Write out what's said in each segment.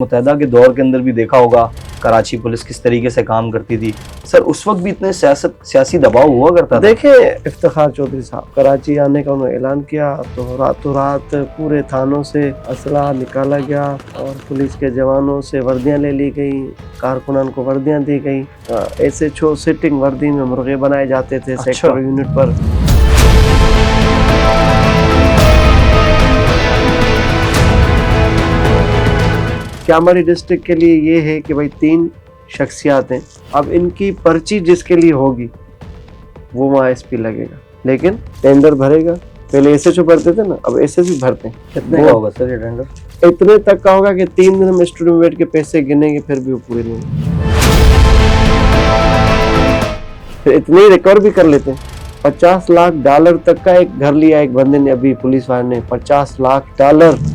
मुत्तहदा के दौर के अंदर भी देखा होगा कराची पुलिस किस तरीके से काम करती थी। सर उस वक्त भी इतने सियासी दबाव हुआ करता था। देखिए, इफ्तिखार चौधरी साहब कराची आने का उन्होंने ऐलान किया तो रातों रात पूरे थानों से असला निकाला गया और पुलिस के जवानों से वर्दियां ले ली गई, कारकुनान को वर्दियां दी गई। SHO सिटिंग वर्दी में मुर्गे बनाए जाते थे सेक्टर यूनिट पर। क्यामरी डिस्ट्रिक्ट के लिए ये है कि भाई 3 शख्सियात हैं, अब इनकी पर्ची जिसके लिए होगी वो वहाँ SP लगेगा, लेकिन टेंडर भरेगा। पहले SHO भरते थे ना, अब SSP भरते हैं। कितने का होगा सर ये टेंडर? इतने तक का होगा कि 3 दिन हम स्टूडियो में बैठ के पैसे गिनेंगे फिर भी वो पूरे नहीं होंगे। फिर इतने ही रिकवर भी कर लेते हैं। $50 लाख तक का एक घर लिया एक बंदे ने, अभी पुलिस वाले ने $50 लाख।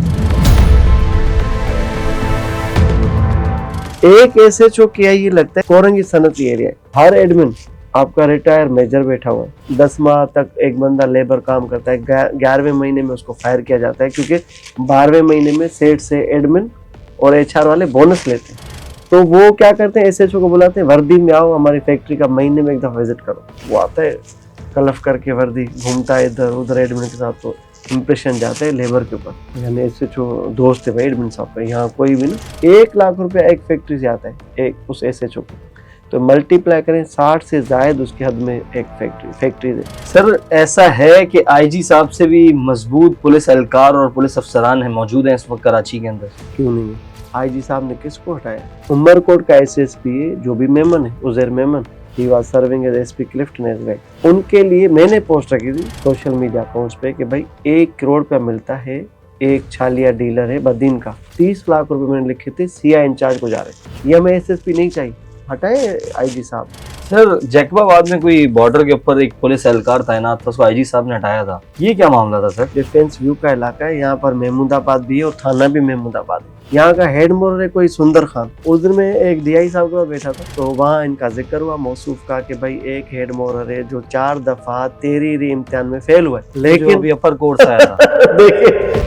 एक SHO किया ये लगता है कोरंगी सनती एरिया। हर एडमिन आपका रिटायर मेजर बैठा हुआ है। 10 माह तक एक बंदा लेबर काम करता है, 11वें महीने में उसको फायर किया जाता है, क्योंकि 12वें महीने में सेट से एडमिन और HR वाले बोनस लेते हैं। तो वो क्या करते हैं, SHO को बुलाते हैं, वर्दी में आओ हमारी फैक्ट्री का महीने में एक दफा विजिट करो। वो आता है कलफ करके वर्दी, घूमता है इधर उधर एडमिन के साथ, तो इम्प्रेशन जाता है लेबर के ऊपर। यानी SHO दोस्त है भाई एडमिन साहब का। यहाँ कोई भी ना $1 लाख एक फैक्ट्री से आता है एक उस SHO को, तो मल्टीप्लाई करें 60 से जायद उसके हद में एक फैक्ट्री है। सर ऐसा है कि IG साहब से भी मजबूत पुलिस एहलकार और पुलिस अफसरान है मौजूद हैं इस वक्त कराची के अंदर। क्यों नहीं है? IG साहब ने किसको हटाया? उमरकोट का SSP है जो भी मेमन है, Uzair Memon, he was serving as SP Clifton as well. उनके लिए मैंने पोस्ट रखी थी सोशल मीडिया अकाउंट्स पे कि भाई 1 करोड़ रुपया मिलता है, एक छालिया डीलर है बदीन का, 30 लाख रुपए मैंने लिखे थे CI इंचार्ज को जा रहे। ये हमें SSP नहीं चाहिए, हटाए IG साहब। सर जैकबाबाद में कोई बॉर्डर के ऊपर एक पुलिस एहलकार तैनात था, उसको IG साहब ने हटाया था, ये क्या मामला था सर? डिफेंस व्यू का इलाका है, यहाँ पर महमूदाबाद भी है और थाना भी महमूदाबाद है। यहाँ का हेड मोर है कोई सुंदर खान। उस दिन में एक DI साहब के पास बैठा था, तो वहाँ इनका जिक्र हुआ मौसूफ का कि भाई एक हेड मोर है जो 4 दफा तेरी इम्तिहान में फेल हुआ है, लेकिन अभी अपर कोर्स आया था। देखिए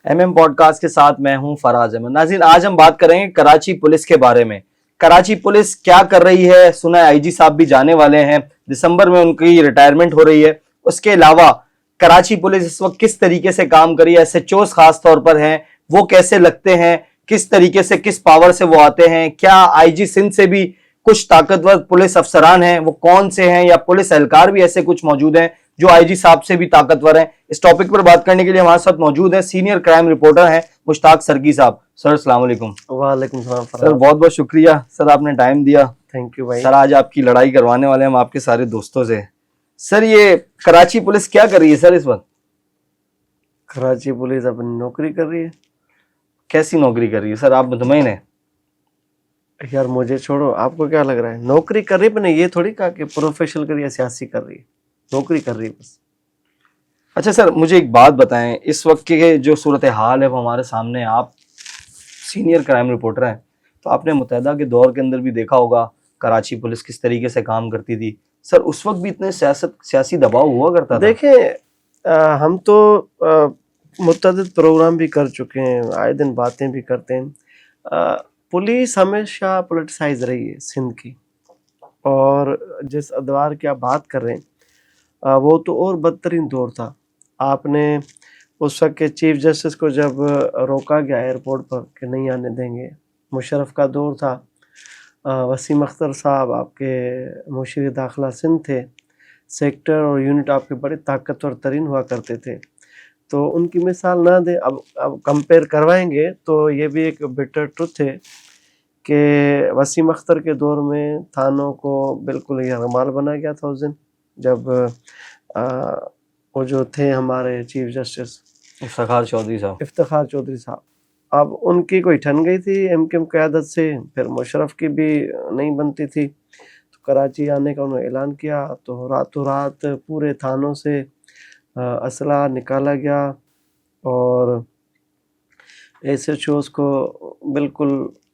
MM पॉडकास्ट के साथ मैं हूं फराज अहमद। नाज़रीन, आज हम बात करेंगे कराची पुलिस के बारे में। कराची पुलिस क्या कर रही है, सुना है IG साहब भी जाने वाले हैं, दिसंबर में उनकी रिटायरमेंट हो रही है। उसके अलावा कराची पुलिस इस वक्त किस तरीके से काम कर रही है, SHOs खास तौर पर हैं, वो कैसे लगते हैं, किस तरीके से किस पावर से वो आते हैं, क्या IG सिंध से भी कुछ ताकतवर पुलिस अफसरान हैं, वो कौन से हैं, या पुलिस एहलकार भी ऐसे कुछ मौजूद हैं जो IG साहब से भी ताकतवर हैं। इस टॉपिक पर बात करने के लिए हमारे साथ मौजूद है सीनियर क्राइम रिपोर्टर हैं मुश्ताक सरकी साहब। सर अस्सलाम वालेकुम। वालेकुम सलाम सर बहुत बहुत शुक्रिया सर, आपने टाइम दिया। थैंक यू भाई। सर आज आपकी लड़ाई करवाने वाले हम आपके सारे दोस्तों से। सर ये कराची पुलिस क्या कर रही है सर इस वक्त? कराची पुलिस अपनी नौकरी कर रही है। कैसी नौकरी कर रही है सर, आप मुतमईन है? यार मुझे छोड़ो, आपको क्या लग रहा है नौकरी कर रही है? मैंने ये थोड़ी कहा कि प्रोफेशनल कर रही है, सियासी कर रही है, नौकरी कर रही है बस। अच्छा सर मुझे एक बात बताएं, इस वक्त के जो सूरत हाल है वो हमारे सामने, आप सीनियर क्राइम रिपोर्टर हैं, तो आपने मुत्तहदा के दौर के अंदर भी देखा होगा कराची पुलिस किस तरीके से काम करती थी। सर उस वक्त भी इतने सियासी दबाव हुआ करता था? देखें, हम तो मुतअद्दिद प्रोग्राम भी कर चुके हैं, आए दिन बातें भी करते हैं। पुलिस हमेशा पोलिटिसाइज रही है सिंध की, और जिस अदवार की आप बात कर रहे हैं वो तो और बदतरीन दौर था। आपने उस वक्त के चीफ जस्टिस को जब रोका गया एयरपोर्ट पर कि नहीं आने देंगे, मुशर्रफ का दौर था, वसीम अख्तर साहब आपके मुशीर दाखिला सिंध थे, सेक्टर और यूनिट आपके बड़े ताकतवर तरीन हुआ करते थे, तो उनकी मिसाल ना दे। अब कंपेयर करवाएंगे तो ये भी एक बिटर ट्रुथ है कि वसीम अख्तर के दौर में थानों को बिल्कुल यरगमाल बनाया गया था उस दिन, जब वो जो थे हमारे चीफ जस्टिस इफ्तिखार चौधरी साहब। अब उनकी कोई ठन गई थी MKM क़यादत से, फिर मुशर्रफ की भी नहीं बनती थी, तो कराची आने का उन्होंने ऐलान किया तो रातों रात पूरे थानों से असला निकाला गया और SHOs को बिल्कुल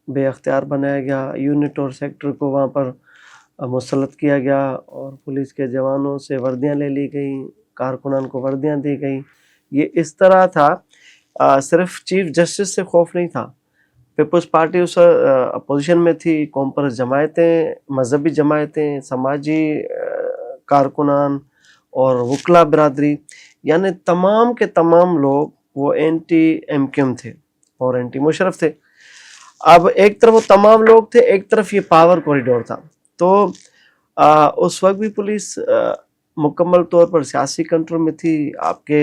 बेअख्तियार बनाया गया, यूनिट और सेक्टर को वहाँ पर मुसल्लत किया गया और पुलिस के जवानों से वर्दियां ले ली गई, कारकुनान को वर्दियां दी गई ये इस तरह था, सिर्फ चीफ जस्टिस से खौफ नहीं था। पीपल्स पार्टी उस अपोजिशन में थी, कौम परस्त जमायतें, मजहबी जमायतें, समाजी कारकुनान और वकला बिरादरी, यानी तमाम के तमाम लोग वो एंटी एमक्यूएम थे और एंटी मुशर्रफ थे। अब एक तरफ वो तमाम लोग थे, एक तरफ ये पावर कॉरिडोर था। तो उस वक्त भी पुलिस मुकम्मल तौर पर सियासी कंट्रोल में थी। आपके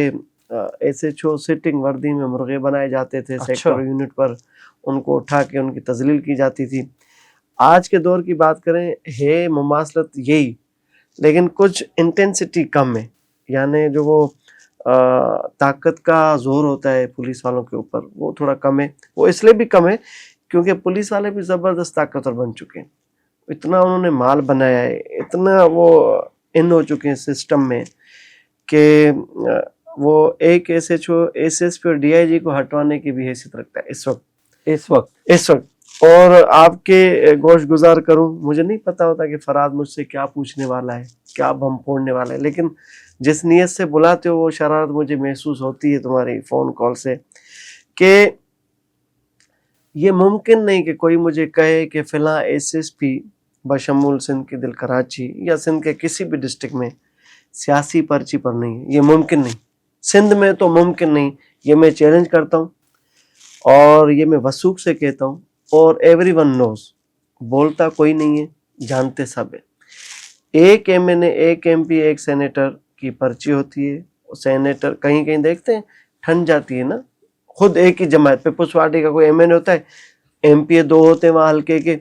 एसएचओ सिटिंग वर्दी में मुर्गे बनाए जाते थे, सेक्टर यूनिट पर उनको उठा के उनकी तजलील की जाती थी। आज के दौर की बात करें, है मुमासलत यही, लेकिन कुछ इंटेंसिटी कम है। यानी जो वो ताकत का जोर होता है पुलिस वालों के ऊपर, वो थोड़ा कम है। वो इसलिए भी कम है क्योंकि पुलिस वाले भी ज़बरदस्त ताकतवर बन चुके हैं। इतना उन्होंने माल बनाया है, इतना वो इन हो चुके हैं सिस्टम में कि वो एक एसएचओ, एसएसपी और डीआईजी को हटवाने की भी हैसियत रखता है इस वक्त। और आपके गोश गुजार करूं, मुझे नहीं पता होता कि फराज मुझसे क्या पूछने वाला है, क्या बम फोड़ने वाला है, लेकिन जिस नीयत से बुलाते हो वो शरारत मुझे महसूस होती है तुम्हारी फ़ोन कॉल से, कि ये मुमकिन नहीं कि कोई मुझे कहे कि फ़िलहाल एसएसपी बशमूल सिंध के दिल कराची या सिंध के किसी भी डिस्ट्रिक्ट में सियासी पर्ची पर नहीं है। ये मुमकिन नहीं, सिंध में तो मुमकिन नहीं। ये मैं चैलेंज करता हूँ और ये मैं वसूख से कहता हूँ, और एवरीवन नोज, बोलता कोई नहीं है, जानते सब है। एक एमएनए, एक एमपी, एक सेनेटर की पर्ची होती है। सेनेटर कहीं कहीं देखते हैं ठंड जाती है ना, खुद एक ही जमात पीपल्स पार्टी का कोई एमएनए होता है, एमपी 2 होते हैं वहाँ हल्के के,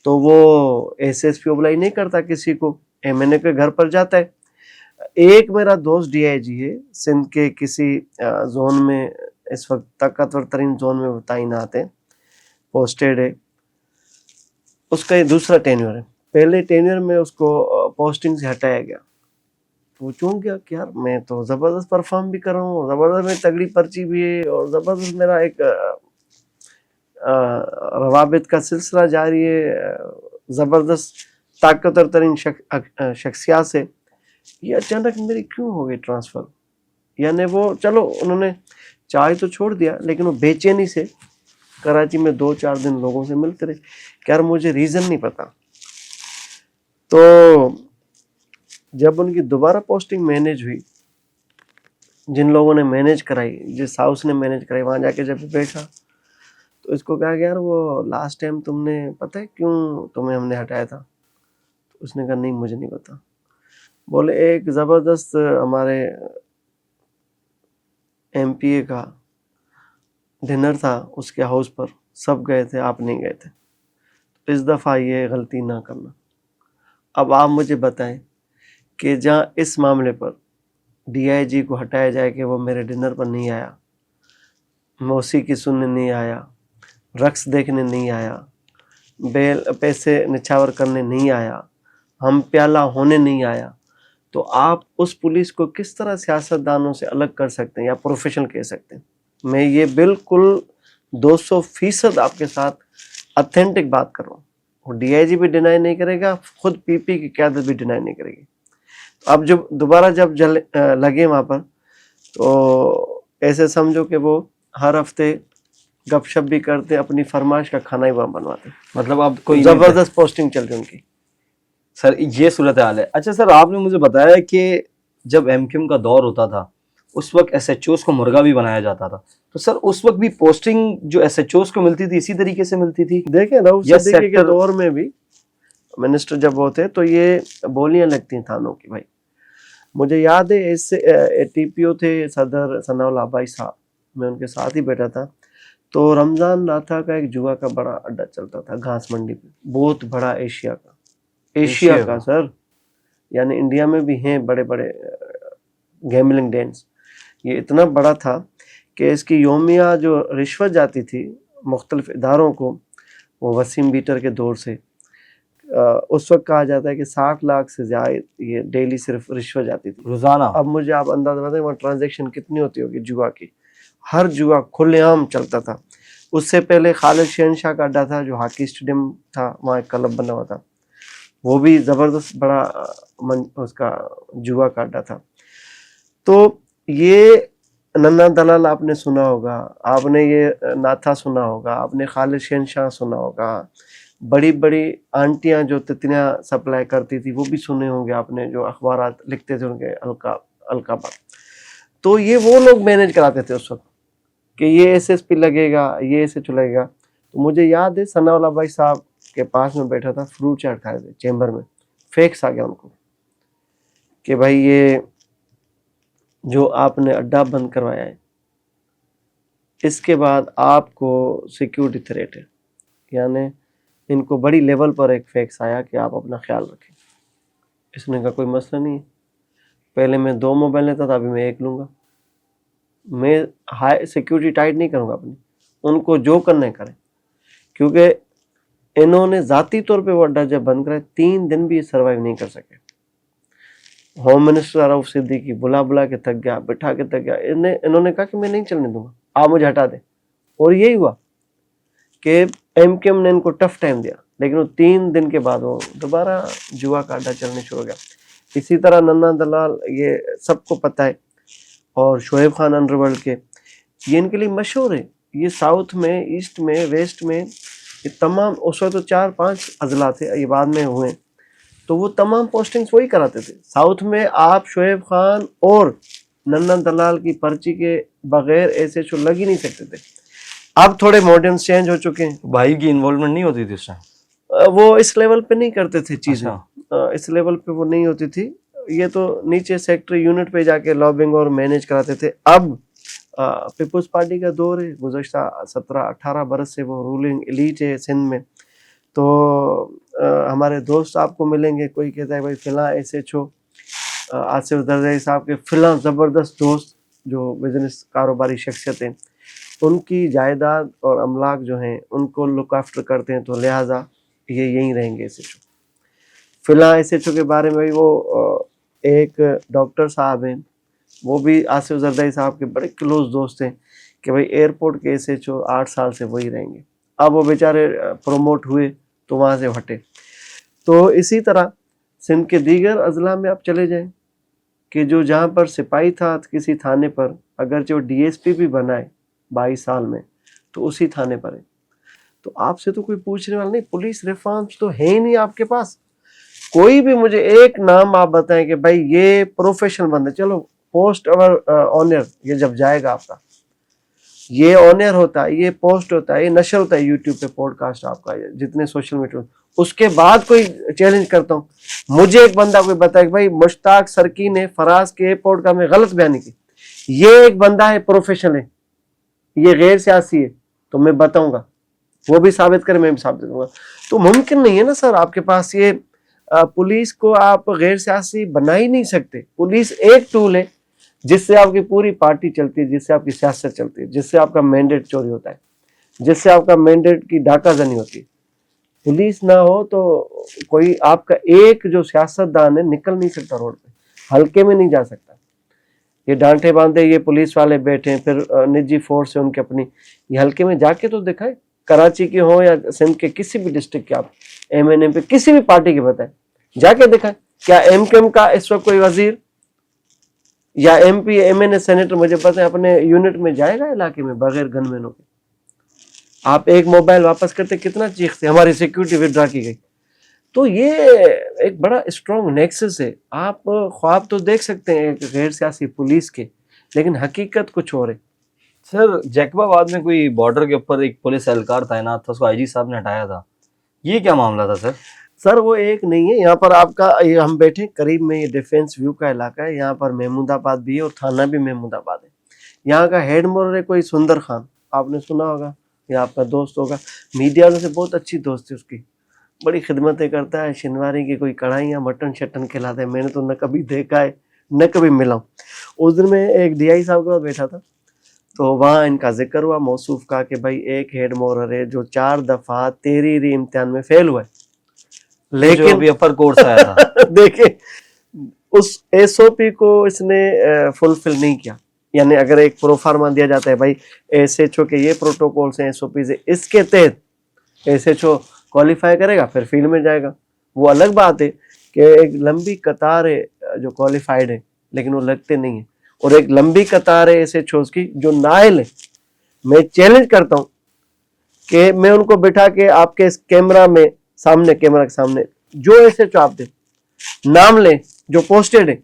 तो वो एसएसपी अप्लाई नहीं करता किसी को, एमएनए के घर पर जाता है। एक मेरा दोस्त डीआईजी है, सिंध के किसी जोन में, इस वक्त ताकतवर तरीन जोन में तैनात है, पोस्टेड है। उसका ये दूसरा टेन्योर है। पहले टेन्योर में उसको पोस्टिंग से हटाया गया। वो क्यों गया कि यार मैं तो ज़बरदस्त परफॉर्म भी कर रहा हूँ, ज़बरदस्त मेरी तगड़ी पर्ची भी है और ज़बरदस्त मेरा एक रवाबित का सिलसिला जारी है, ज़बरदस्त ताकतवर तरीन शख्सियत से, ये अचानक मेरी क्यों हो गई ट्रांसफ़र। यानी वो चलो उन्होंने चाय तो छोड़ दिया, लेकिन वो बेचैनी से कराची में 2-4 दिन लोगों से मिलते रहे कि यार मुझे रीज़न नहीं पता। तो जब उनकी दोबारा पोस्टिंग मैनेज हुई, जिन लोगों ने मैनेज कराई, जिस हाउस ने मैनेज कराई, वहाँ जाके जब बैठा तो इसको कहा कि यार वो लास्ट टाइम तुमने पता है क्यों तुम्हें हमने हटाया था? तो उसने कहा नहीं मुझे नहीं पता। बोले एक ज़बरदस्त हमारे एमपीए का डिनर था, उसके हाउस पर सब गए थे, आप नहीं गए थे, तो इस दफ़ा ये गलती ना करना। अब आप मुझे बताएं कि जहाँ इस मामले पर डीआईजी को हटाया जाए कि वो मेरे डिनर पर नहीं आया, मौसीकी सुनने नहीं आया, रक्स देखने नहीं आया, बेल पैसे निछावर करने नहीं आया, हम प्याला होने नहीं आया, तो आप उस पुलिस को किस तरह सियासतदानों से अलग कर सकते हैं या प्रोफेशनल कह सकते हैं? मैं ये बिल्कुल 200% आपके साथ ऑथेंटिक बात कर रहा हूँ। वो डीआईजी भी डिनाई नहीं करेगा, खुद पीपी की क़यादत भी डिनाई नहीं करेगी। अब जब दोबारा जब लगे वहाँ पर, तो ऐसे समझो कि वो हर हफ्ते गपशप भी करते, अपनी फरमाइश का खाना ही वहाँ बनवाते। मतलब अब कोई ज़बरदस्त पोस्टिंग चल रही उनकी। सर ये सूरत हाल है। अच्छा सर, आपने मुझे बताया कि जब एमक्यूएम का दौर होता था उस वक्त एसएचओस को मुर्गा भी बनाया जाता था, तो सर उस वक्त भी पोस्टिंग जो एसएचओस को मिलती थी इसी तरीके से मिलती थी? देखें रऊफ सिद्दीकी के दौर में भी मिनिस्टर जब होते तो ये बोलियां लगती हैं थानों की। भाई मुझे याद है, इससे टीपीओ थे सदर सनाउल आबाई साहब, मैं उनके साथ ही बैठा था, तो रमज़ान नाथा का एक जुआ का बड़ा अड्डा चलता था घास मंडी पे, बहुत बड़ा, एशिया का सर, यानी इंडिया में भी हैं बड़े बड़े गैमलिंग डेंस। ये इतना बड़ा था कि इसकी योमिया जो रिश्वत जाती थी मुख्तलिफ इदारों को, वो वसीम बीटर के दौर से उस वक्त कहा जाता है कि 60 लाख से ज़्यादा ये डेली सिर्फ रिश्वत जाती थी रोजाना। अब मुझे आप अंदाज़ा बताएं वहाँ ट्रांजैक्शन कितनी होती होगी जुआ की। हर जुआ खुलेआम चलता था। उससे पहले खालिद शहनशाह का अड्डा था जो हॉकी स्टेडियम था, वहाँ एक क्लब बना हुआ था, वो भी ज़बरदस्त बड़ा उसका जुआ का अड्डा था। तो ये नन्ना दलाल आपने सुना होगा, आपने ये नाथा सुना होगा, आपने खालिद शहनशाह सुना होगा, बड़ी बड़ी आंटियां जो तितलियां सप्लाई करती थी वो भी सुने होंगे आपने, जो अखबारात लिखते थे उनके अलकाबा। तो ये वो लोग मैनेज कराते थे उस वक्त कि ये एसएसपी लगेगा, ये एसएचओ लगेगा। तो मुझे याद है सनाउल्लाह भाई साहब के पास में बैठा था, फ्रूट चाट खा रहे थे चेंबर में, फैक्स आ गया उनको कि भाई ये जो आपने अड्डा बंद करवाया है इसके बाद आपको सिक्योरिटी थ्रेट है, यानी इनको बड़ी लेवल पर एक फैक्स आया कि आप अपना ख्याल रखें। इसने कहा कोई मसला नहीं है, पहले मैं 2 मोबाइल लेता था, अभी मैं 1 लूँगा, मैं हाई सिक्योरिटी टाइट नहीं करूँगा अपनी, उनको जो करना है करें। क्योंकि इन्होंने ज़ाती तौर पे वो अड्डा जब बंद कराया 3 दिन भी सर्वाइव नहीं कर सके। होम मिनिस्टर आरफ सिद्दीकी बुला बुला के थक गया, बिठा के थक गया, इन्होंने कहा कि मैं नहीं चलने दूंगा, आप मुझे हटा दें। और यही हुआ कि एमकेएम ने इनको टफ टाइम दिया, लेकिन वो 3 दिन के बाद वो दोबारा जुआ का अड्डा चलने शुरू हो गया। इसी तरह नन्ना दलाल, ये सबको पता है, और शोएब खान अंडरवर्ल्ड के, ये इनके लिए मशहूर है। ये साउथ में, ईस्ट में, वेस्ट में, ये तमाम, उस वक्त तो 4-5 अजला थे, ये बाद में हुए, तो वो तमाम पोस्टिंग्स वही कराते थे। साउथ में आप शोएब खान और नन्ना दलाल की पर्ची के बगैर एसएचओ लग ही नहीं सकते थे। अब थोड़े मॉडर्न चेंज हो चुके हैं। भाई की इन्वॉल्वमेंट नहीं होती थी उस टाइम? वो इस लेवल पे नहीं करते थे चीजें। अच्छा। इस लेवल पे वो नहीं होती थी, ये तो नीचे सेक्टर यूनिट पे जाके लॉबिंग और मैनेज कराते थे। अब पीपुल्स पार्टी का दौर है, गुज़श्ता 17-18 बरस से वो रूलिंग एलीट है सिंध में। तो हमारे दोस्त आपको मिलेंगे, कोई कहता है भाई फिलहाल एसएचओ आसिफ जरदारी साहब के फिलहाल ज़बरदस्त दोस्त जो बिजनेस कारोबारी शख्सियत हैं, उनकी जायदाद और अमलाक जो हैं उनको लुक आफ्टर करते हैं, तो लिहाजा ये यहीं रहेंगे एसएचओ। फिलहाल एसएचओ के बारे में भी वो एक डॉक्टर साहब हैं, वो भी आसिफ जरदारी साहब के बड़े क्लोज दोस्त हैं कि भाई एयरपोर्ट के एसएचओ 8 साल से वही रहेंगे। अब वो बेचारे प्रमोट हुए तो वहाँ से हटे। तो इसी तरह सिंध के दीगर अजला में आप चले जाएं कि जो जहाँ पर सिपाही था किसी थाने पर, अगर जो डीएसपी भी बनाए 22 साल में, तो उसी थाने पर है। तो आपसे तो कोई पूछने वाला नहीं, पुलिस रिफॉर्म्स तो है ही नहीं आपके पास। कोई भी मुझे एक नाम आप बताएं कि भाई ये प्रोफेशनल बंदा, चलो पोस्ट और ऑनर, ये जब जाएगा आपका, ये ऑनर होता है, ये पोस्ट होता है, ये नशर होता है यूट्यूब पे, पॉडकास्ट आपका, जितने सोशल मीडिया, उसके बाद कोई चैलेंज करता हूँ, मुझे एक बंदा कोई बताए कि भाई मुश्ताक सर्की ने फराज के पॉडकास्ट में गलत बयानी की, ये एक बंदा है प्रोफेशनल है, ये गैर सियासी है, तो मैं बताऊंगा, वो भी साबित करे, मैं भी साबित करूंगा। तो मुमकिन नहीं है ना सर, आपके पास ये पुलिस को आप गैर सियासी बना ही नहीं सकते। पुलिस एक टूल है जिससे आपकी पूरी पार्टी चलती है, जिससे आपकी सियासत चलती है, जिससे आपका मैंडेट चोरी होता है, जिससे आपका मैंडेट की डाकाजनी होती है। पुलिस ना हो तो कोई आपका एक जो सियासतदान है निकल नहीं सकता रोड पे, हल्के में नहीं जा सकता। ये डांटे बांधे ये पुलिस वाले बैठे हैं, फिर निजी फोर्स है उनकी अपनी, ये हल्के में जाके तो दिखाए। कराची के हो या सिंध के किसी भी डिस्ट्रिक्ट के, आप एमएनएम पे किसी भी पार्टी के बताएं, जाके दिखाए। क्या एमकेएम का इस वक्त कोई वजीर या एमपी एमएनए सेनेटर मुझे पता है अपने यूनिट में जाएगा इलाके में बगैर गनमैनों के? आप एक मोबाइल वापस करते कितना चीखते, हमारी सिक्योरिटी विड्रॉ की गई। तो ये एक बड़ा स्ट्रॉन्ग नेक्सस है। आप ख्वाब तो देख सकते हैं एक गैर सियासी पुलिस के, लेकिन हकीकत कुछ और है। सर जैकबाबाद में कोई बॉर्डर के ऊपर एक पुलिस एहलकार तैनात था, उसको आईजी साहब ने हटाया था, ये क्या मामला था सर? सर वो एक नहीं है, यहाँ पर आपका ये हम बैठे करीब में, ये डिफेंस व्यू का इलाका है, यहाँ पर महमूदाबाद भी है और थाना भी महमूदाबाद है। यहाँ का हेड मोर है कोई सुंदर खान, आपने सुना होगा, या आपका दोस्त होगा, मीडिया से बहुत अच्छी दोस्ती उसकी, बड़ी खिदमतें करता है, शनिवारी की कोई कढ़ाइयाँ मटन शटन खिलाता है। मैंने तो न कभी देखा है न कभी मिला हूँ। उस दिन मैं एक डीआई साहब के पास बैठा था, तो वहाँ इनका जिक्र हुआ मौसूफ का कि भाई एक हेड मोरर है जो 4 दफ़ा तहरीरी इम्तिहान में फेल हुआ है, लेकिन अभी अपर कोर्स आया था देखिए उस एसओपी को इसने फुलफिल नहीं किया। यानी अगर एक प्रोफार्मा दिया जाता है भाई एसएचओ के ये प्रोटोकॉल्स हैं, एसओपी से, इसके तहत एसएचओ क्वालिफाई करेगा फिर फील्ड में जाएगा। वो अलग बात है कि एक लंबी कतार है जो क्वालिफाइड है लेकिन वो लगते नहीं है। और एक लंबी कतार है ऐसे शोज की जो नायल है। मैं चैलेंज करता हूं कि मैं उनको बिठा के आपके इस कैमरा के सामने जो ऐसे आप दे नाम ले जो पोस्टेड है,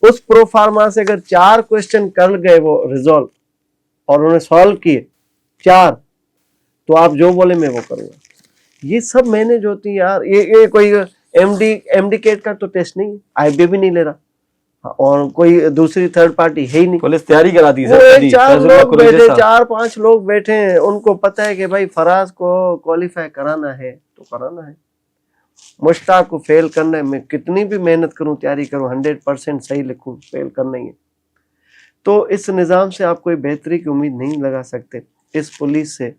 उस प्रोफार्मा से अगर 4 क्वेश्चन कर गए वो रिजॉल्व और उन्होंने सॉल्व किए 4, तो आप जो बोले मैं वो करूंगा। ये सब मैंने जो थी यार, ये कोई एमडी केट का तो टेस्ट नहीं, आईबी भी नहीं ले रहा और कोई दूसरी थर्ड पार्टी है ही नहीं। पुलिस तैयारी कराती है वो सर खुद ही, 4 फैजुल्लाह लोग कुरैशी बैठे, साहब। 4-5 लोग बैठे हैं, उनको पता है कि भाई फराज को क्वालिफाई कराना है तो कराना है, मुश्ताक को फेल करना है। मैं कितनी भी मेहनत करूं, तैयारी करूं, 100% सही लिखूं, फेल करना ही है। तो इस निज़ाम से आप कोई बेहतरी की उम्मीद नहीं लगा सकते इस पुलिस से,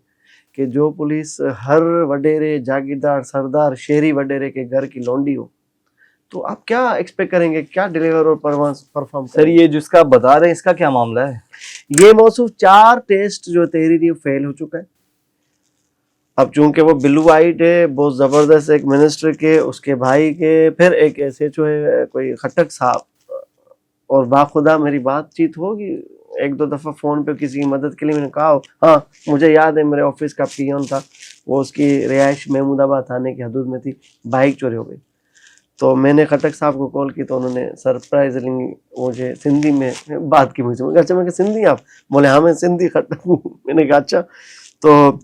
कि जो पुलिस हर वडेरे, जागीरदार, सरदार, शहरी वडेरे के घर की लौंडी हो, तो आप क्या एक्सपेक्ट करेंगे, क्या डिलीवर और परफॉर्म सर ये जिसका आप बता रहे हैं इसका क्या मामला है? ये मौसूफ 4 टेस्ट जो तहरीरी फेल हो चुका है। अब चूंकि वो ब्लू आइट है, बहुत जबरदस्त, एक मिनिस्टर के, उसके भाई के, फिर एक ऐसे जो है कोई खटक साहब, और बाखुदा मेरी बातचीत होगी 1-2 दफा फोन पे किसी की मदद के लिए, मैंने कहा हाँ मुझे याद है मेरे ऑफिस का पियोन था, वो उसकी रिहाइश महमूदाबाद थाने की हदूद में थी, बाइक चोरी हो गई, तो मैंने खटक साहब को कॉल की तो उन्होंने सरप्राइजिंगली मुझे सिंधी में बात की मुझसे। अच्छा, मैं सिंधी आप? बोले हाँ मैं सिंधी खटक हूँ। मैंने कहा अच्छा। तो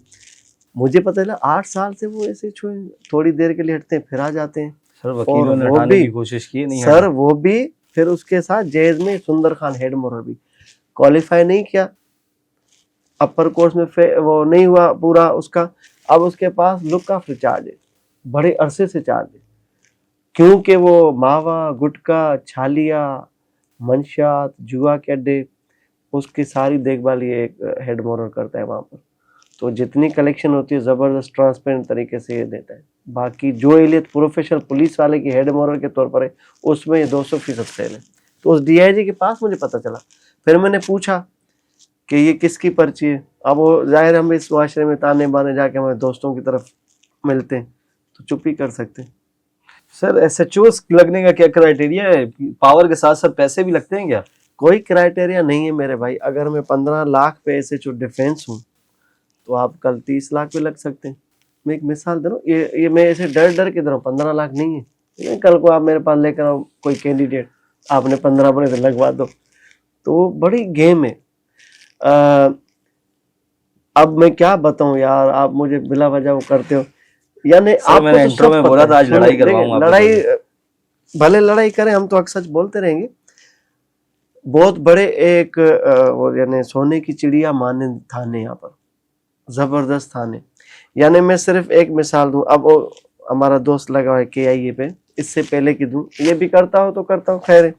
मुझे पता चला 8 साल से वो ऐसे थोड़ी देर के लिए हटते हैं फिर आ जाते हैं। सर वकीलों ने हटाने की कोशिश की, नहीं सर वो भी, फिर उसके साथ जेल में सुंदर खान हेड मोरर भी क्वालिफाई नहीं किया, अपर कोर्स में वो नहीं हुआ पूरा उसका। अब उसके पास लुक आफ्टर चार्ज है, बड़े अरसे से चार्ज है, क्योंकि वो मावा, गुटका, छालिया, मंशात, जुआ के अड्डे, उसकी सारी देखभाल ये एक हेड मोरर करता है वहां पर। तो जितनी कलेक्शन होती है जबरदस्त ट्रांसपेरेंट तरीके से ये देता है। बाकी जो एलियत प्रोफेशनल पुलिस वाले की हेड मोरर के तौर पर है, उसमें ये 200% फेल है। तो उस डीआईजी के पास मुझे पता चला, फिर मैंने पूछा कि ये किसकी पर्ची है। अब वो जाहिर हम इस माशरे में ताने बाने जाके हमारे दोस्तों की तरफ मिलते हैं तो चुप ही कर सकते हैं। सर एसएचओ लगने का क्या क्राइटेरिया है? पावर के साथ साथ पैसे भी लगते हैं क्या? कोई क्राइटेरिया नहीं है मेरे भाई। अगर मैं 15 लाख पे एसएचओ डिफेंस हूँ तो आप कल 30 लाख पे लग सकते हैं। मैं एक मिसाल दे रहा हूँ, ये मैं ऐसे डर के दे रहा हूँ, 15 लाख नहीं है। ये कल को आप मेरे पास लेकर आओ कोई कैंडिडेट, आपने 15 बोले तो लगवा दो, तो बड़ी गेम है। अब मैं क्या बताऊं यार, आप मुझे बिला वजह वो करते हो, यानी आपको मैंने तो इंट्रो में बोला था आज लड़ाई करवाऊंगा। लड़ाई भले लड़ाई करें, हम तो अक्सर बोलते रहेंगे। बहुत बड़े एक वो यानी सोने की चिड़िया माने थाने, यहाँ पर जबरदस्त थाने। यानी मैं सिर्फ एक मिसाल दूं, अब वो हमारा दोस्त लगा हुआ है KIA पे, इससे पहले की दूं, ये भी करता हो तो करता हूँ, खैर है।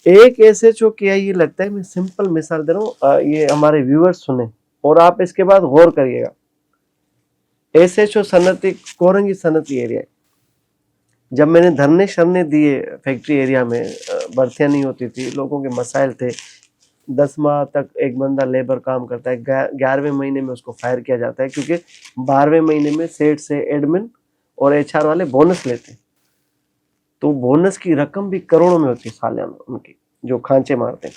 एक SHO KIA लगता है, मैं सिंपल मिसाल दे रहा हूँ, ये हमारे व्यूअर्स सुने और आप इसके बाद गौर करिएगा। SHO सनती कोरंगी सनती एरिया, जब मैंने धरने शरने दिए फैक्ट्री एरिया में, भर्तियां नहीं होती थी, लोगों के मसाइल थे, 10 माह तक एक बंदा लेबर काम करता है, 11वें महीने में उसको फायर किया जाता है, क्योंकि 12वें महीने में सेठ से एडमिन और HR वाले बोनस लेते हैं, तो बोनस की रकम भी करोड़ों में होती है सालाना उनकी, जो खांचे मारते हैं।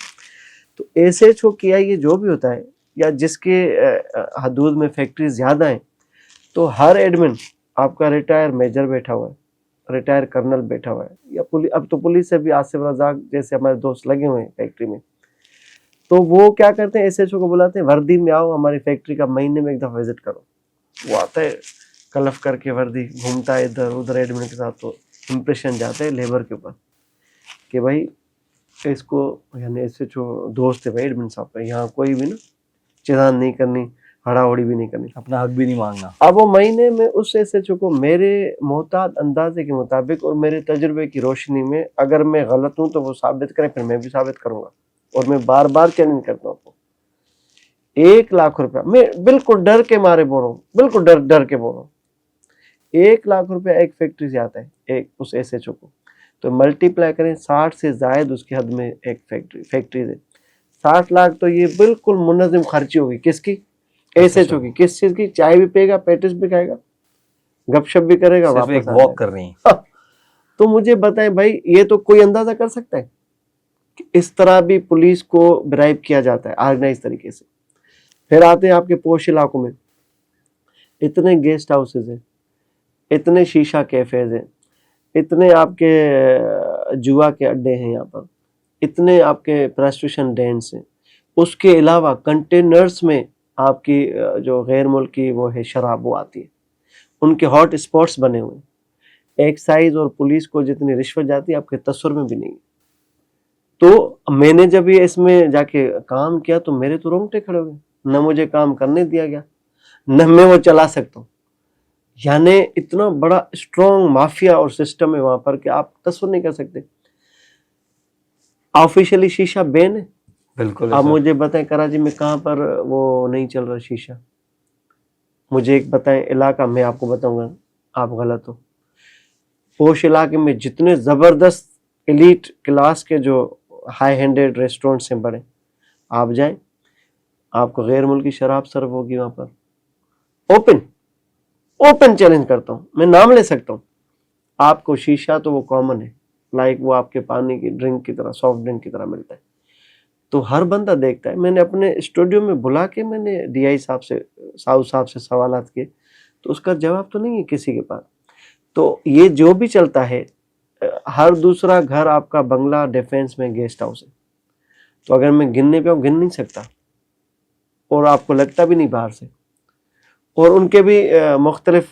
तो SHO किया ये जो भी होता है, या जिसके हदूद में फैक्ट्री ज्यादा है, तो हर एडमिन आपका रिटायर मेजर बैठा हुआ है, रिटायर कर्नल बैठा हुआ है, या पुलिस, अब तो पुलिस से भी आसिफ रजाक जैसे हमारे दोस्त लगे हुए हैं फैक्ट्री में। तो वो क्या करते हैं, SHO को बुलाते हैं, वर्दी में आओ हमारी फैक्ट्री का महीने में एक दफा विजिट करो। वो आता है कलफ करके वर्दी, घूमता है इधर उधर एडमिन के साथ, तो इम्प्रेशन जाता है लेबर के ऊपर कि भाई इसको, यानी SHO दोस्त है भाई एडमिन साहब का, यहाँ कोई भी ना चिदान नहीं करनी, हड़ाहड़ी भी नहीं करनी, अपना हक भी नहीं मांगना। अब वो महीने में उस SHO को मेरे मोहताद अंदाजे के मुताबिक और मेरे तजुर्बे की रोशनी में, अगर मैं गलत हूं तो वो साबित करें, फिर मैं भी साबित करूंगा, और मैं बार बार चैलेंज करता हूँ। 1 लाख रुपया, मैं बिल्कुल डर के मारे बोल रहा हूँ, बिल्कुल डर के बोल रहा हूँ, 1 लाख रुपया एक फैक्ट्री से आता है, एक उस SHO को, तो मल्टीप्लाई करें 60 से जायद उसकी हद में एक फैक्ट्री से 60 लाख, तो ये बिल्कुल मुनज़्ज़म खर्ची होगी। किसकी? SHO की। किस चीज की? चाय भी पिएगा, पेटिस भी खाएगा, गपशप भी करेगा, सिर्फ वापस एक वॉक कर रही है। तो मुझे बताएं भाई, ये तो कोई अंदाजा कर सकता है? कि इस तरह भी पुलिस को ब्राइब किया जाता है ऑर्गेनाइज तरीके से। फिर आते हैं आपके पोश इलाकों में, इतने गेस्ट हाउसेज हैं, इतने शीशा कैफेज हैं, इतने आपके जुआ के अड्डे हैं यहाँ पर, इतने आपके प्रोस्टिट्यूशन डेंस हैं। उसके अलावा कंटेनर्स में आपकी जो गैर मुल्की वो है शराब वो आती है, उनके हॉट स्पॉट्स बने हुए हैं। एक्साइज और पुलिस को जितनी रिश्वत जाती है आपके तस्वर में भी नहीं है। तो मैंने जब ये इसमें जाके काम किया तो मेरे तो रोंगटे खड़े हो गए, न मुझे काम करने दिया गया, न मैं वो चला सकता हूँ। यानी इतना बड़ा स्ट्रॉन्ग माफिया और सिस्टम है वहां पर कि आप तस्वीर नहीं कर सकते। ऑफिशियली शीशा बैन है। बिल्कुल आप ऐसा। मुझे बताएं कराची में कहाँ पर वो नहीं चल रहा शीशा? मुझे एक बताएं इलाका, मैं आपको बताऊंगा आप गलत हो। पोश इलाके में जितने जबरदस्त एलीट क्लास के जो हाई हैंडेड रेस्टोरेंट्स हैं बड़े, आप जाएं, आपको गैर मुल्की शराब सर्व होगी वहां पर। ओपन चैलेंज करता हूँ, मैं नाम ले सकता हूँ। आपको शीशा तो वो कॉमन है, लाइक वो आपके पानी की ड्रिंक की तरह, सॉफ्ट ड्रिंक की तरह मिलता है, तो हर बंदा देखता है। मैंने अपने स्टूडियो में बुला के मैंने डीआई साहब से, साहू साहब से सवालात किए, तो उसका जवाब तो नहीं है किसी के पास। तो ये जो भी चलता है, हर दूसरा घर आपका बंगला डिफेंस में गेस्ट हाउस है। तो अगर मैं गिनने पे गिन नहीं सकता, और आपको लगता भी नहीं बाहर से। और उनके भी मुख्तलिफ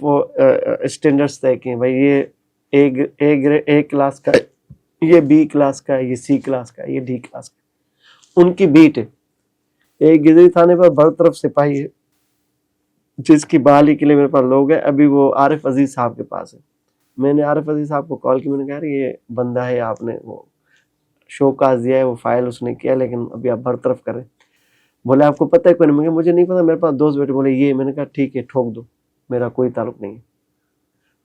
स्टैंडर्ड्स तय किए, भाई ये ए क्लास का, ये बी क्लास का, ये सी क्लास का, ये डी क्लास का। उनकी बीट है। एक गिदरी थाने पर बरतरफ सिपाही है जिसकी बहाली के लिए मेरे पास लोग हैं। अभी वो आरिफ अजीज साहब के पास है। मैंने आरिफ अजीज साहब को कॉल की, मैंने कहा ये बंदा है, आपने वो शोकाज दिया है, वो फाइल उसने किया, लेकिन अभी आप बरतरफ करें। बोले आपको पता है कोई नहीं? मुझे नहीं पता, मेरे पास दोस्त बैठे। बोले ये, मैंने कहा ठीक है ठोक दो, मेरा कोई ताल्लुक नहीं है।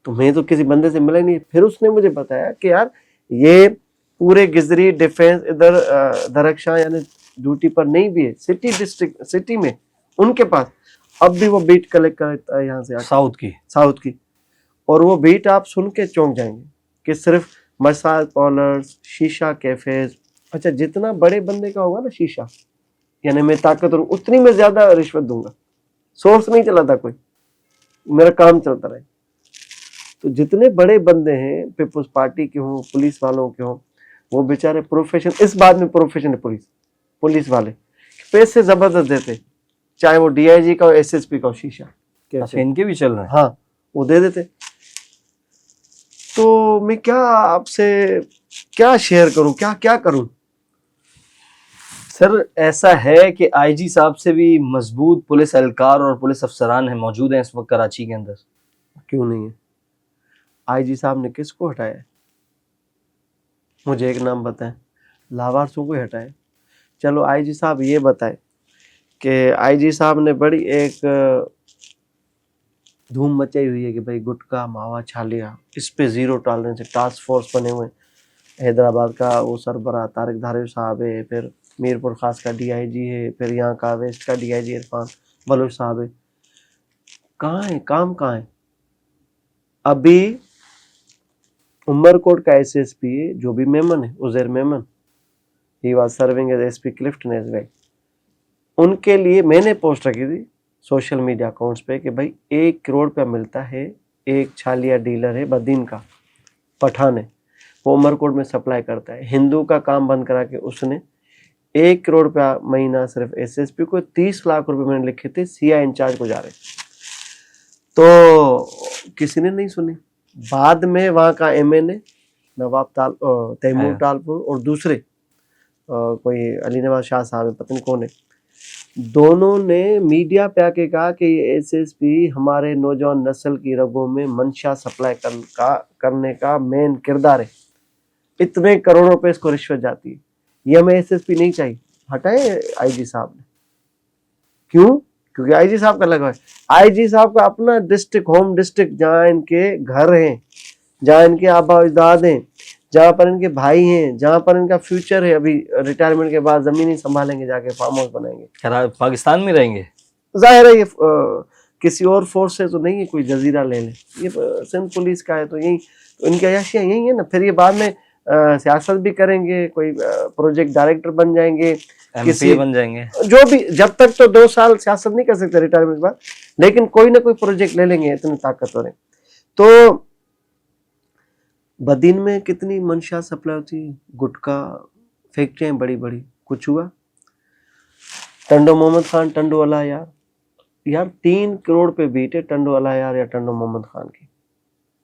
तो मैं तो किसी बंदे से मिला ही नहीं। फिर उसने मुझे बताया कि यार ये पूरे गिजरी डिफेंस इधर दरक्षा यानी ड्यूटी पर नहीं भी है, सिटी डिस्ट्रिक्ट सिटी में उनके पास अब भी वो बीट कलेक्ट करता है यहाँ से साउथ की। और वो बीट आप सुन के चौंक जाएंगे कि सिर्फ मसाज पार्लर्स, शीशा कैफेज। अच्छा, जितना बड़े बंदे का होगा ना शीशा, यानी मैं ताकतवर उतनी मैं ज्यादा रिश्वत दूंगा। सोर्स नहीं चलाता कोई, मेरा काम चलता रहे। तो जितने बड़े बंदे हैं, पीपुल्स पार्टी के हों, पुलिस वालों के हों, वो बेचारे प्रोफेशन, इस बात में प्रोफेशन है पुलिस वाले, पैसे जबरदस्त देते, चाहे वो डीआईजी का हो, एसएसपी का हो। शीशा अच्छा, इनके भी चल रहे हैं। हाँ, वो दे देते। तो मैं क्या आपसे क्या शेयर करूं, क्या क्या करूं? सर ऐसा है कि आईजी साहब से भी मजबूत पुलिस एहलकार और पुलिस अफसरान है मौजूद हैं इस वक्त कराची के अंदर। क्यों नहीं है? आईजी साहब ने किसको हटाया? मुझे एक नाम बताएं। लावारसों को हटाए। चलो आईजी साहब ये बताए कि आईजी साहब ने बड़ी एक धूम मचाई हुई है कि भाई गुटखा, मावा, छालिया, इस पे जीरो टॉलरेंस है। टास्क फोर्स बने हुए, हैदराबाद का वो सरबराह तारिक धारी साहब है, फिर मीरपुर खास का डीआईजी है, फिर यहाँ का वेस्ट का डीआईजी इरफान बलोच साहब है। कहाँ है काम, कहाँ है? अभी उमरकोट का एसएसपी है, जो भी मेमन है, Uzair Memon, he was serving as SP Clifton as well. उनके लिए मैंने पोस्ट रखी थी सोशल मीडिया अकाउंट्स पे कि भाई 1 करोड़ रुपया मिलता है, एक छालिया डीलर है बदीन का, पठान है, वो उमरकोट में सप्लाई करता है। हिंदू का काम बंद करा के उसने 1 करोड़ रुपया महीना सिर्फ एसएसपी को, 30 लाख रुपए मैंने लिखे थे सीआई इंचार्ज को जा रहे। तो किसी ने नहीं सुनी। बाद में वहाँ का एमएनए नवाब तैमूर तालपुर और दूसरे कोई अली नवाज शाह साहब है, पता नहीं कौन है, दोनों ने मीडिया पे आके कहा कि ये एसएसपी हमारे नौजवान नस्ल की रगों में मंशा सप्लाई करने का मेन किरदार है। इतने करोड़ों रुपए इसको रिश्वत जाती है, ये हमें एसएसपी नहीं चाहिए। हटाए आईजी साहब ने। क्यों? क्योंकि आईजी साहब का लगा है। आईजी साहब का अपना डिस्ट्रिक्ट, होम डिस्ट्रिक्ट, जहाँ इनके घर हैं, जहाँ इनके आबा अजदाद हैं, जहाँ पर इनके भाई हैं, जहाँ पर इनका फ्यूचर है। अभी रिटायरमेंट के बाद जमीन ही संभालेंगे, जाके फार्म हाउस बनाएंगे, पाकिस्तान में रहेंगे। जाहिर है ये किसी और फोर्स से तो नहीं है, कोई जजीरा ले ले, ये सिंध पुलिस का है, तो यही तो इनकी अयाशियाँ यही है ना। फिर ये बाद में सियासत भी करेंगे, कोई प्रोजेक्ट डायरेक्टर बन जाएंगे, एमपी बन जाएंगे। जो भी, जब तक तो 2 साल सियासत नहीं कर सकते रिटायरमेंट के बाद, लेकिन कोई ना कोई प्रोजेक्ट ले लेंगे, इतने ताकतवर है। तो बदीन में कितनी मंशा सप्लाई होती है, गुटखा फैक्ट्रियां बड़ी बड़ी, कुछ हुआ? टंडो मोहम्मद खान, टंडो वाला यार 3 करोड़ पे बीट है टंडो वाला यार या टंडो मोहम्मद खान की,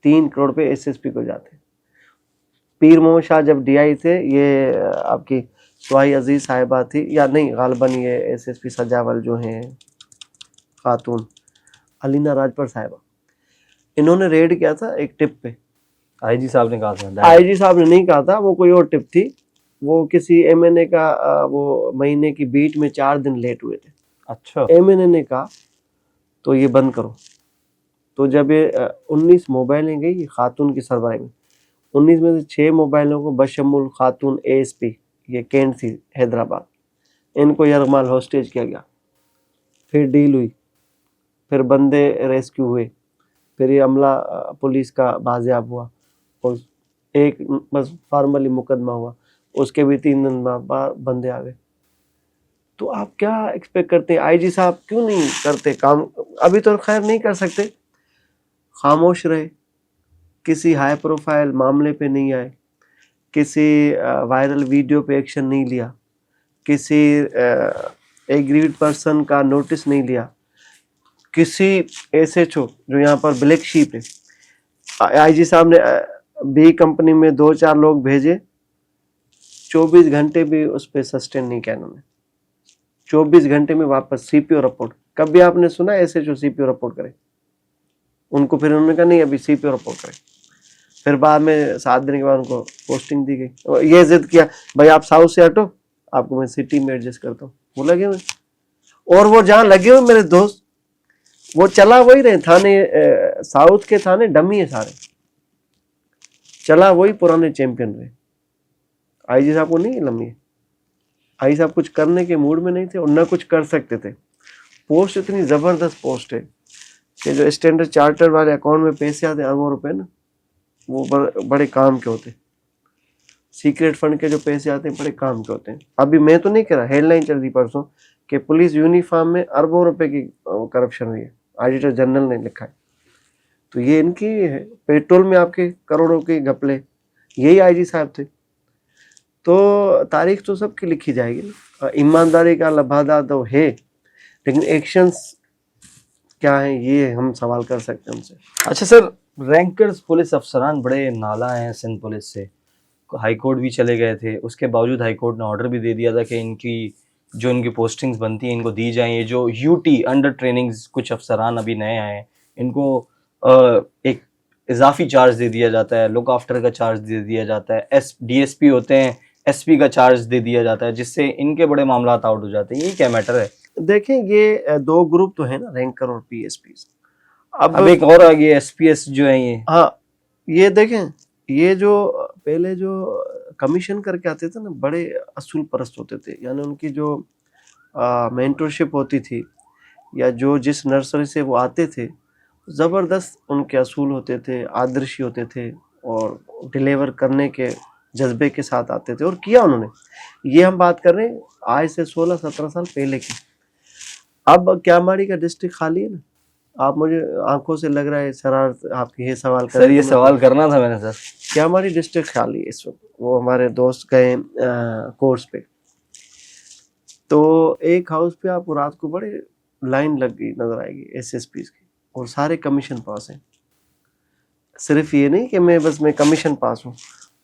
3 करोड़ पे एसएसपी को जाते। पीर मोहम्मद शाह जब डीआई थे, ये आपकी सुहाई अजीज साहिबा थी, या नहीं गालबन ये एसएसपी सजावल जो हैं खातून, अलीना राजपर साहिबा, इन्होंने रेड किया था एक टिप पे। आईजी साहब ने कहा था? आईजी साहब ने नहीं कहा था, वो कोई और टिप थी, वो किसी एमएनए का वो महीने की बीट में 4 दिन लेट हुए थे। अच्छा। एमएनए ने कहा तो ये बंद करो। तो जब ये 19 मोबाइलें गई खातून की सरबराही में, 19 में से 6 मोबाइलों को बशमुल खातून एएसपी, ये कैंट थी हैदराबाद, इनको यरगमाल होस्टेज किया गया। फिर डील हुई, फिर बंदे रेस्क्यू हुए, फिर ये अमला पुलिस का बाजियाब हुआ, और एक बस फॉर्मली मुकदमा हुआ, उसके भी 3 दिन बाद बंदे आ गए। तो आप क्या एक्सपेक्ट करते हैं? आईजी साहब क्यों नहीं करते काम? अभी तो खैर नहीं कर सकते, खामोश रहे, किसी हाई प्रोफाइल मामले पे नहीं आए, किसी वायरल वीडियो पे एक्शन नहीं लिया, किसी एग्रीड पर्सन का नोटिस नहीं लिया, किसी एसएचओ जो यहाँ पर ब्लैक शीप है, आईजी साहब ने बी कंपनी में 2-4 लोग भेजे, 24 घंटे भी उस पर सस्टेन नहीं किया इन्होंने। 24 घंटे में वापस सीपीओ रिपोर्ट। कभी आपने सुना एसएचओ सीपीओ रिपोर्ट करे? उनको फिर उन्होंने कहा नहीं अभी सीपीओ रिपोर्ट करें। फिर बाद में 7 दिन के बाद उनको पोस्टिंग दी गई, और ये जिद किया भाई आप साउथ से हटो, आपको मैं सिटी में एडजस्ट करता हूँ। वो लगे हुए, और वो जहाँ लगे हुए मेरे दोस्त, वो चला वही रहे थाने, साउथ के थाने डमी है सारे, चला वही पुराने चैंपियन रहे। आईजी साहब को नहीं लम्बी है, आई साहब कुछ करने के मूड में नहीं थे और न कुछ कर सकते थे। पोस्ट इतनी जबरदस्त पोस्ट है कि जो स्टैंडर्ड चार्टर वाले अकाउंट में पैसे आते अरबों रुपए ना, वो बड़े काम के होते। सीक्रेट फंड के जो पैसे आते हैं बड़े काम के होते हैं। अभी मैं तो नहीं कह रहा, हेडलाइन चल रही परसों कि पुलिस यूनिफॉर्म में अरबों रुपए की करप्शन हुई है, ऑडिटर जनरल ने लिखा है। तो ये इनकी है, पेट्रोल में आपके करोड़ों के घपले, यही आईजी साहब थे। तो तारीख तो सबकी लिखी जाएगी ना, ईमानदारी का लबादा तो है, लेकिन एक्शंस क्या है ये हम सवाल कर सकते हैं हमसे। अच्छा सर, रैंकर्स पुलिस अफसरान बड़े नाला हैं सिंध पुलिस से, हाई कोर्ट भी चले गए थे, उसके बावजूद हाई कोर्ट ने ऑर्डर भी दे दिया था कि इनकी जो इनकी पोस्टिंग्स बनती हैं इनको दी जाएं। ये जो यूटी अंडर ट्रेनिंग्स कुछ अफसरान अभी नए आए हैं, इनको एक इजाफी चार्ज दे दिया जाता है, लुक आफ्टर का चार्ज दे दिया जाता है, डीएसपी होते हैं एसपी का चार्ज दे दिया जाता है, जिससे इनके बड़े मामला आउट हो जाते हैं। ये क्या मैटर है? देखें, ये 2 ग्रुप तो है ना, रैंकर और पीएसपी। अब एक और आ गया एसपीएस जो है ये। हाँ, ये देखें, ये जो पहले जो कमीशन करके आते थे ना, बड़े असूल परस्त होते थे, यानी उनकी जो मेंटरशिप होती थी, या जो जिस नर्सरी से वो आते थे, ज़बरदस्त उनके असूल होते थे, आदर्शी होते थे, और डिलीवर करने के जज्बे के साथ आते थे, और किया उन्होंने। ये हम बात कर रहे हैं आज से 16-17 साल पहले की। अब क्यामाड़ी का डिस्ट्रिक्ट खाली है ना, आप मुझे आंखों से लग रहा है शरारत आपकी ये सवाल कर सर, ये सवाल करना था मैंने सर। क्यामाड़ी डिस्ट्रिक्ट खाली है इस वक्त। वो हमारे दोस्त गए कोर्स पे, तो एक हाउस पे आपको रात को बड़े लाइन लग गई नजर आएगी एसएसपी की, और सारे कमीशन पास हैं। सिर्फ ये नहीं कि मैं कमीशन पास हूँ,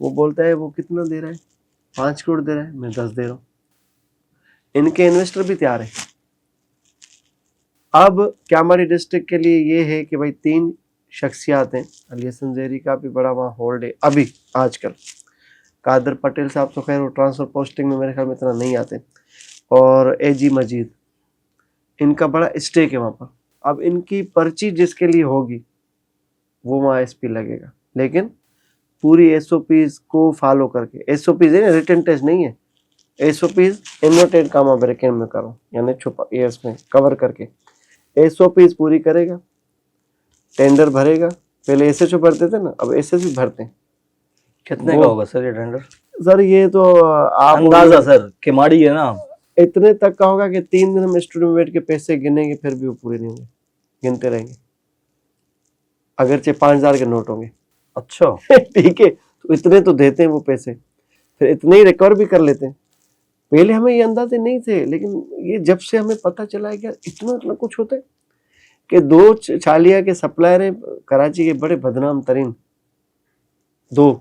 वो बोलता है वो कितना दे रहा है, 5 करोड़ दे रहा है, मैं 10 दे रहा हूँ। इनके इन्वेस्टर भी तैयार है। अब क्यामाड़ी डिस्ट्रिक्ट के लिए ये है कि भाई 3 शख्सियात हैं, अली हसन ज़ेरी का भी बड़ा वहाँ होल्ड है अभी आजकल, कादर पटेल साहब तो खैर वो ट्रांसफर पोस्टिंग में मेरे ख्याल में इतना नहीं आते, और एजी मजीद, इनका बड़ा स्टेक है वहाँ पर। अब इनकी पर्ची जिसके लिए होगी वो वहाँ एसपी लगेगा, लेकिन पूरी एसओपीज को फॉलो करके। एसओपीज है, रिटन टेस्ट नहीं है, एसओपीज इन्वर्टेड कामा ब्रैकेट में करो, यानी छुपा ये इसमें कवर करके एसओपीज पूरी करेगा, टेंडर भरेगा। पहले एसएचओ भरते थे ना, अब एसएसपी भरते हैं। कितने वो- का होगा सर ये टेंडर? सर ये तो आप अंदाजा सर, किमाड़ी है ना। इतने तक का होगा कि 3 दिन हम स्टूडियो में बैठ के पैसे गिनेंगे फिर भी वो पूरे नहीं होंगे, गिनते रहेंगे, अगरचे 5,000 के नोट होंगे। अच्छा, ठीक है, तो इतने तो देते हैं वो पैसे, फिर इतने ही रिकवर भी कर लेते हैं। पहले हमें ये अंदाजे नहीं थे, लेकिन ये जब से हमें पता चला है कि इतना इतना कुछ होता है कि 2 चालिया के सप्लायर हैं कराची के, बड़े बदनाम तरीन 2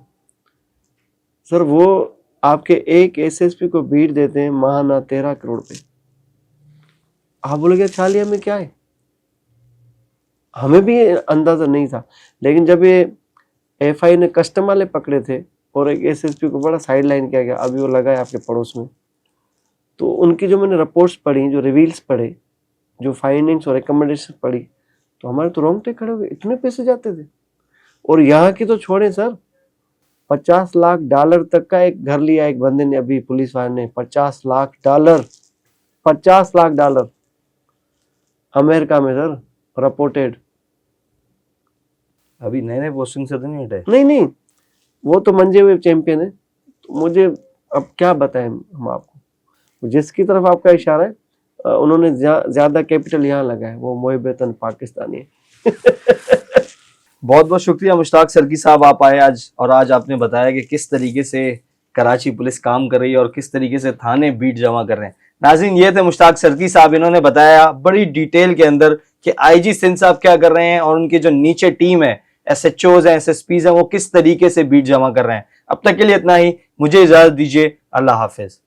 सर, वो आपके एक एसएसपी को बीट देते हैं माहाना 13 करोड़ पे। आप बोलोगे चालिया में क्या है, हमें भी अंदाजा नहीं था। लेकिन जब ये एफआई ने कस्टम वाले पकड़े थे और एक एसएसपी को बड़ा साइड लाइन किया गया, अभी वो लगा है आपके पड़ोस में, तो उनकी जो मैंने रिपोर्ट्स पढ़ी, जो रिवील्स पढ़े, जो फाइंडिंग्स और रिकमेंडेशन पढ़ी, तो हमारे तो रोंगटे खड़े हो गए, इतने पैसे जाते थे। और यहाँ की तो छोड़े सर, $50 लाख तक का एक घर लिया एक बंदे ने, अभी पुलिस वाले ने $50 लाख, $50 लाख अमेरिका में सर, रिपोर्टेड। अभी नए नए पोस्टिंग से तो नहीं हटे? नहीं, वो तो मंजे हुए चैंपियन है। तो मुझे अब क्या बताएं हम आपको, जिसकी तरफ आपका इशारा है, उन्होंने ज्यादा कैपिटल यहाँ लगा है, वो मोहिबतन पाकिस्तानी है। बहुत बहुत शुक्रिया मुश्ताक सर्की साहब, आप आए आज और आज आपने बताया कि किस तरीके से कराची पुलिस काम कर रही है और किस तरीके से थाने बीट जमा कर रहे हैं। नाज़रीन, ये थे मुश्ताक सर्की साहब, इन्होंने बताया बड़ी डिटेल के अंदर कि आईजी सिंध साहब क्या कर रहे हैं और उनकी जो नीचे टीम है, एसएचओज हैं, एसएसपीज हैं, वो किस तरीके से बीट जमा कर रहे हैं। अब तक के लिए इतना ही, मुझे इजाजत दीजिए, अल्लाह हाफिज।